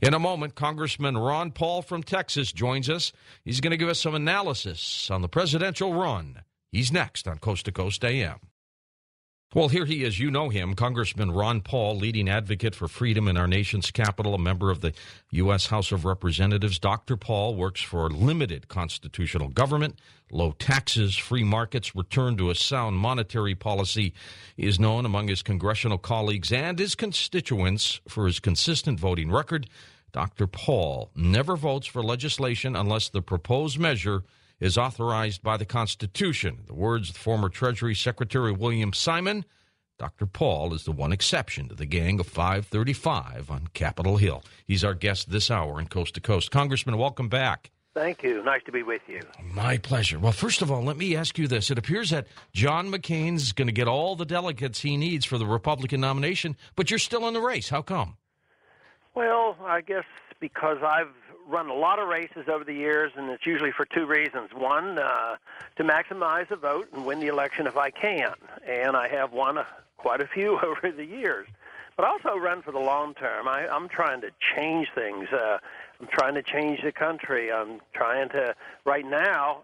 In a moment, Congressman Ron Paul from Texas joins us. He's going to give us some analysis on the presidential run. He's next on Coast to Coast AM. Well, here he is. You know him, Congressman Ron Paul, leading advocate for freedom in our nation's capital, a member of the U.S. House of Representatives. Dr. Paul works for limited constitutional government, low taxes, free markets, return to a sound monetary policy. He is known among his congressional colleagues and his constituents for his consistent voting record. Dr. Paul never votes for legislation unless the proposed measure is authorized by the Constitution. The words of former Treasury Secretary William Simon, Dr. Paul is the one exception to the gang of 535 on Capitol Hill. He's our guest this hour in Coast to Coast. Congressman, welcome back. Thank you. Nice to be with you. My pleasure. Well, first of all, let me ask you this. It appears that John McCain's going to get all the delegates he needs for the Republican nomination, but you're still in the race. How come? Well, I guess because I've run a lot of races over the years, and it's usually for two reasons. One, to maximize the vote and win the election if I can, and I have won quite a few over the years. But I also run for the long term. I'm trying to change things. I'm trying to change the country. I'm trying to, right now,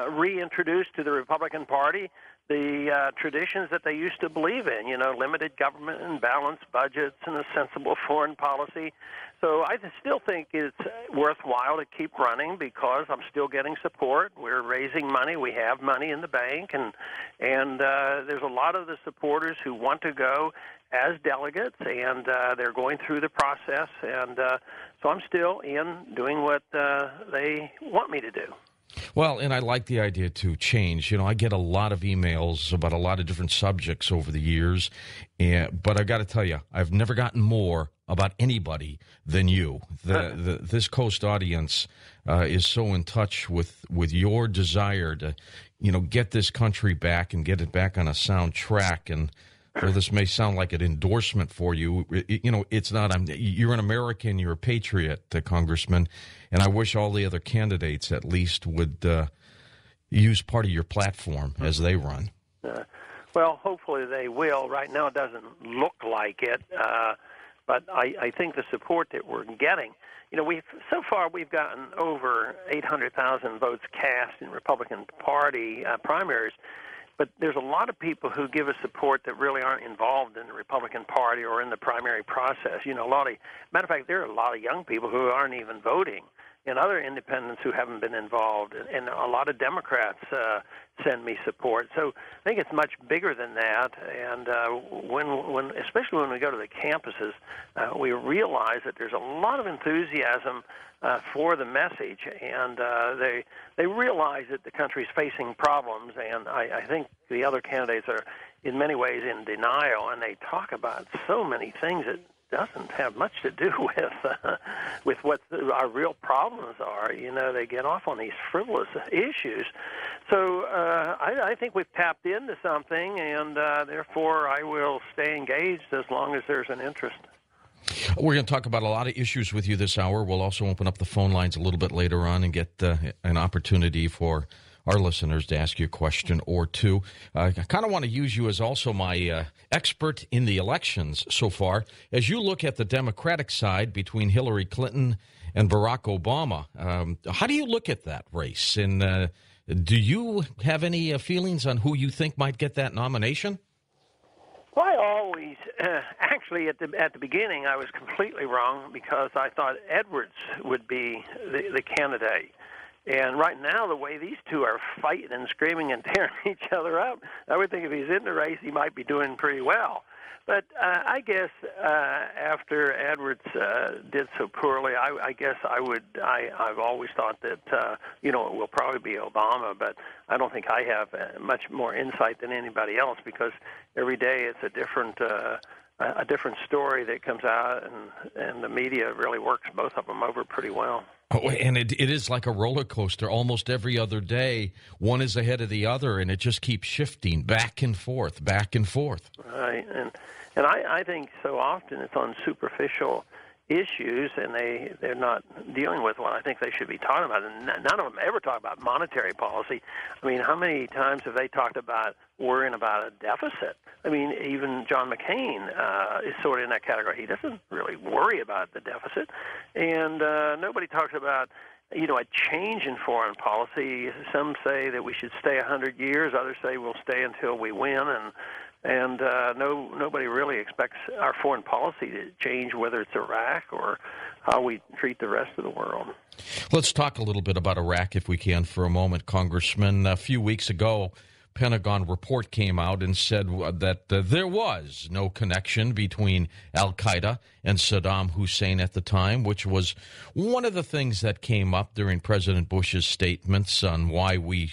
reintroduce to the Republican Party the traditions that they used to believe in, limited government and balanced budgets and a sensible foreign policy. So I still think it's worthwhile to keep running because I'm still getting support. We're raising money. We have money in the bank, and there's a lot of the supporters who want to go as delegates, and they're going through the process. And so I'm still in doing what they want me to do. Well, and I like the idea to change. I get a lot of emails about a lot of different subjects over the years, but I got to tell you, I've never gotten more about anybody than you. This Coast audience is so in touch with your desire to, get this country back and get it back on a sound track. And well, this may sound like an endorsement for you. It's not. You're an American. You're a patriot, Congressman, and I wish all the other candidates at least would use part of your platform as they run. Well, hopefully they will. Right now it doesn't look like it, but I think the support that we're getting, so far we've gotten over 800,000 votes cast in Republican Party primaries. But there's a lot of people who give us support that really aren't involved in the Republican Party or in the primary process. Matter of fact, there are a lot of young people who aren't even voting, and other independents who haven't been involved, and a lot of Democrats send me support. So I think it's much bigger than that. And especially when we go to the campuses, we realize that there's a lot of enthusiasm for the message, and they realize that the country's facing problems, and I think the other candidates are in many ways in denial, and they talk about so many things that doesn't have much to do with what our real problems are. They get off on these frivolous issues. So I think we've tapped into something, and therefore I will stay engaged as long as there's an interest. We're going to talk about a lot of issues with you this hour. We'll also open up the phone lines a little bit later on and get an opportunity for our listeners to ask you a question or two. I kind of want to use you as also my expert in the elections so far. As you look at the Democratic side between Hillary Clinton and Barack Obama, how do you look at that race? And do you have any feelings on who you think might get that nomination? Well, I always, actually, at the beginning, I was completely wrong because I thought Edwards would be the candidate. And right now, the way these two are fighting and screaming and tearing each other up, I would think if he's in the race, he might be doing pretty well. But I guess after Edwards did so poorly, I guess I've always thought that, it will probably be Obama, but I don't think I have much more insight than anybody else because every day it's a different story that comes out, and the media really works both of them over pretty well. Oh, and it is like a roller coaster. Almost every other day, one is ahead of the other, and it just keeps shifting back and forth, back and forth. Right, and I think so often it's on superficial issues, and they're not dealing with what I think they should be talking about. And none of them ever talk about monetary policy. I mean, how many times have they talked about worrying about a deficit? I mean, even John McCain is sort of in that category. He doesn't really worry about the deficit, and nobody talks about a change in foreign policy. Some say that we should stay 100 years. Others say we'll stay until we win, and nobody really expects our foreign policy to change, whether it's Iraq or how we treat the rest of the world. Let's talk a little bit about Iraq, if we can, for a moment, Congressman. A few weeks ago, Pentagon report came out and said that there was no connection between al-Qaeda and Saddam Hussein at the time, which was one of the things that came up during President Bush's statements on why we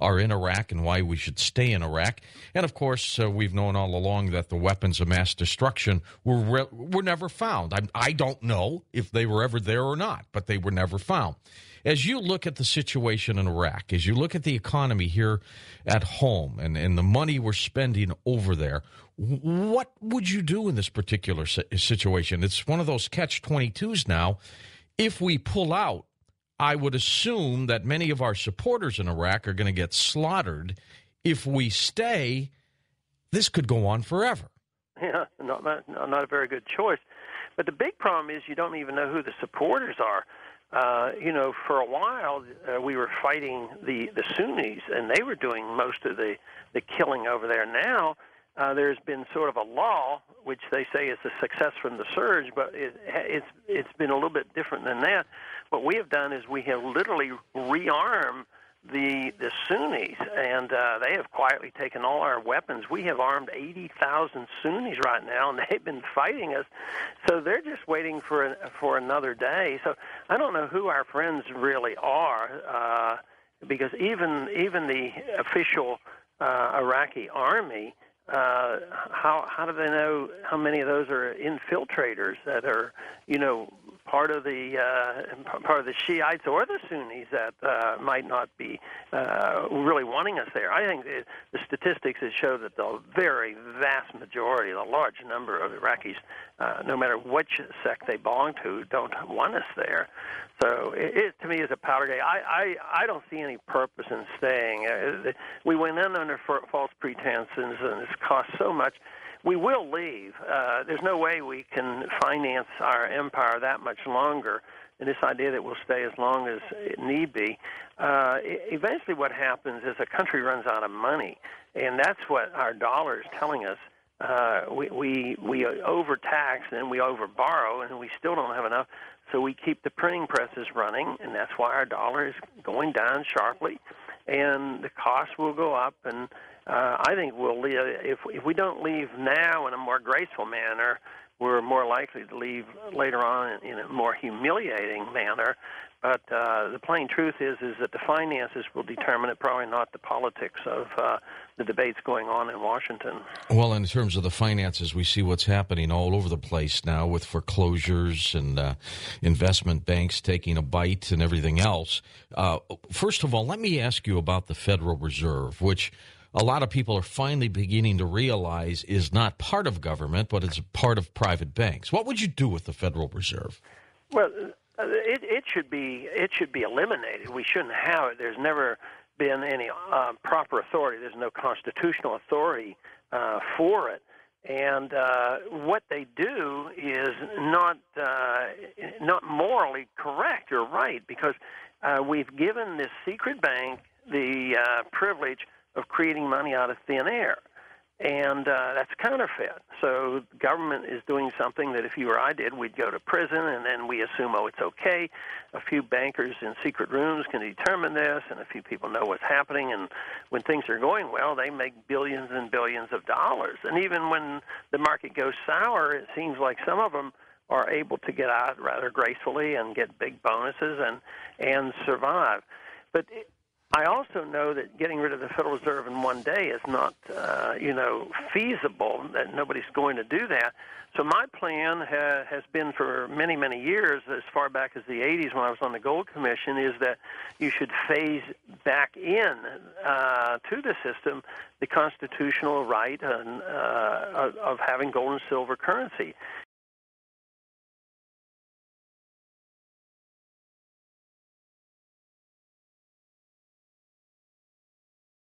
are in Iraq and why we should stay in Iraq. And, of course, we've known all along that the weapons of mass destruction were never found. I don't know if they were ever there or not, but they were never found. As you look at the situation in Iraq, as you look at the economy here at home and the money we're spending over there, what would you do in this particular situation? It's one of those catch-22s now. If we pull out, I would assume that many of our supporters in Iraq are going to get slaughtered. If we stay, this could go on forever. Yeah, not a very good choice. But the big problem is you don't even know who the supporters are. For a while, we were fighting the Sunnis, and they were doing most of the killing over there. Now, there's been sort of a law, which they say is a success from the surge, but it's been a little bit different than that. What we have done is we have literally rearmed the Sunnis, and they have quietly taken all our weapons. We have armed 80,000 Sunnis right now, and they've been fighting us. So they're just waiting for another day. So I don't know who our friends really are, because even the official Iraqi army, how do they know how many of those are infiltrators that are, part of the Shiites or the Sunnis that might not be really wanting us there? I think the statistics show that the very vast majority, the large number of Iraqis, no matter which sect they belong to, don't want us there. So it to me is a powder keg. I don't see any purpose in staying. We went in under false pretenses, and it's cost so much. We will leave. There's no way we can finance our empire that much longer. And this idea that we'll stay as long as it need be, eventually what happens is a country runs out of money. And that's what our dollar is telling us. We overtax and we overborrow, and we still don't have enough. So we keep the printing presses running, and that's why our dollar is going down sharply. And the cost will go up, and I think we'll leave. If we don't leave now in a more graceful manner, we're more likely to leave later on in a more humiliating manner. But the plain truth is that the finances will determine it, probably not the politics of the debates going on in Washington. Well, in terms of the finances, we see what's happening all over the place now with foreclosures and investment banks taking a bite and everything else. First of all, let me ask you about the Federal Reserve, which a lot of people are finally beginning to realize is not part of government, but it's part of private banks. What would you do with the Federal Reserve? Well, it should be eliminated. We shouldn't have it. There's never been any proper authority. There's no constitutional authority for it. And what they do is not morally correct or right, because we've given this secret bank the privilege of creating money out of thin air. And that's counterfeit. So the government is doing something that if you or I did, we'd go to prison, and then we assume, oh, it's okay. A few bankers in secret rooms can determine this, and a few people know what's happening. And when things are going well, they make billions and billions of dollars. And even when the market goes sour, it seems like some of them are able to get out rather gracefully and get big bonuses and survive. But I also know that getting rid of the Federal Reserve in one day is not, feasible, that nobody's going to do that. So my plan has been for many, many years, as far back as the 80s when I was on the Gold Commission, is that you should phase back in to the system the constitutional right of having gold and silver currency.